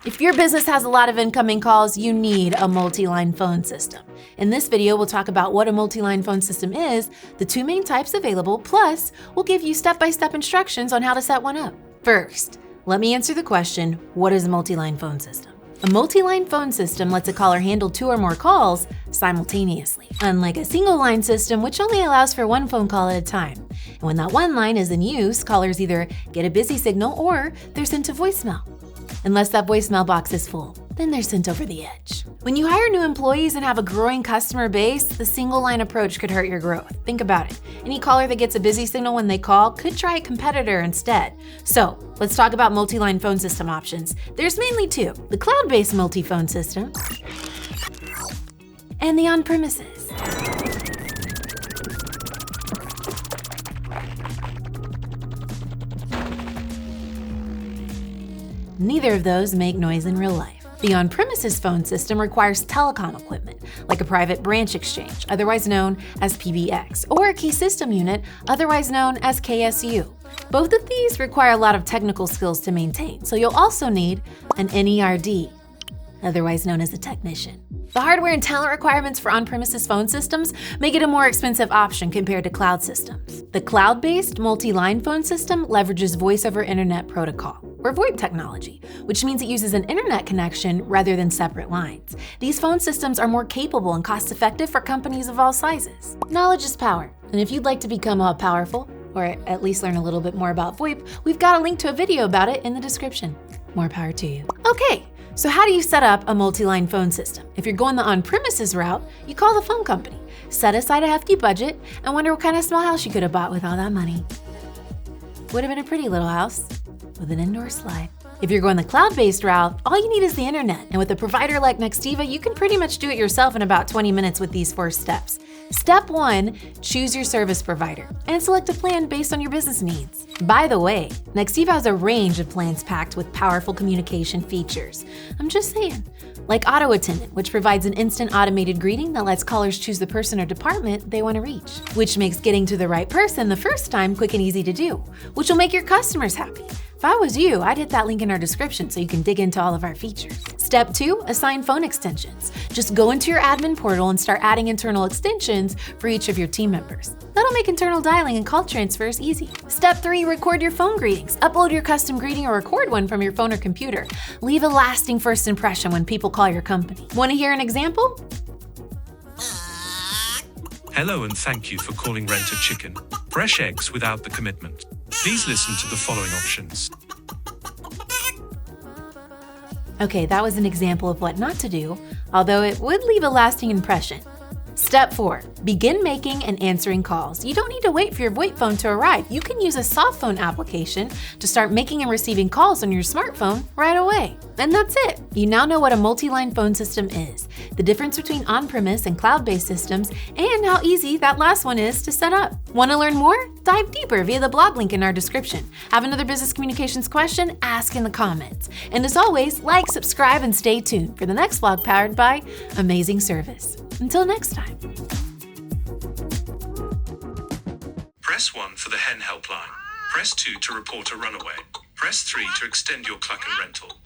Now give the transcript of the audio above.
If your business has a lot of incoming calls, you need a multi-line phone system. In this video, we'll talk about what a multi-line phone system is, the two main types available, plus we'll give you step-by-step instructions on how to set one up. First, let me answer the question, what is a multi-line phone system? A multi-line phone system lets a caller handle two or more calls simultaneously, unlike a single-line system which only allows for one phone call at a time. And when that one line is in use, callers either get a busy signal or they're sent to voicemail. Unless that voicemail box is full, then they're sent over the edge. When you hire new employees and have a growing customer base, the single-line approach could hurt your growth. Think about it. Any caller that gets a busy signal when they call could try a competitor instead. So, let's talk about multi-line phone system options. There's mainly two, the cloud-based multi-phone system and the on-premises. Neither of those make noise in real life. The on-premises phone system requires telecom equipment, like a private branch exchange, otherwise known as PBX, or a key system unit, otherwise known as KSU. Both of these require a lot of technical skills to maintain, so you'll also need an NERD, otherwise known as a technician. The hardware and talent requirements for on-premises phone systems make it a more expensive option compared to cloud systems. The cloud-based multi-line phone system leverages voice over internet protocol, or VoIP technology, which means it uses an internet connection rather than separate lines. These phone systems are more capable and cost-effective for companies of all sizes. Knowledge is power, and if you'd like to become all powerful, or at least learn a little bit more about VoIP, we've got a link to a video about it in the description. More power to you. Okay. So how do you set up a multi-line phone system? If you're going the on-premises route, you call the phone company, set aside a hefty budget, and wonder what kind of small house you could have bought with all that money. Would have been a pretty little house with an indoor slide. If you're going the cloud-based route, all you need is the internet, and with a provider like Nextiva, you can pretty much do it yourself in about 20 minutes with these 4 steps. Step 1, choose your service provider and select a plan based on your business needs. By the way, Nextiva has a range of plans packed with powerful communication features. I'm just saying, like Auto Attendant, which provides an instant automated greeting that lets callers choose the person or department they want to reach, which makes getting to the right person the first time quick and easy to do, which will make your customers happy. If I was you, I'd hit that link in our description so you can dig into all of our features. Step 2, assign phone extensions. Just go into your admin portal and start adding internal extensions for each of your team members. That'll make internal dialing and call transfers easy. Step 3, record your phone greetings. Upload your custom greeting or record one from your phone or computer. Leave a lasting first impression when people call your company. Want to hear an example? Hello and thank you for calling Rent a Chicken. Fresh eggs without the commitment. Please listen to the following options. Okay, that was an example of what not to do, although it would leave a lasting impression. Step 4, begin making and answering calls. You don't need to wait for your VoIP phone to arrive. You can use a soft phone application to start making and receiving calls on your smartphone right away. And that's it. You now know what a multi-line phone system is, the difference between on-premise and cloud-based systems, and how easy that last one is to set up. Want to learn more? Dive deeper via the blog link in our description. Have another business communications question? Ask in the comments. And as always, like, subscribe, and stay tuned for the next vlog powered by Amazing Service. Until next time. Press 1 for the hen helpline. Press 2 to report a runaway. Press 3 to extend your cluck and rental.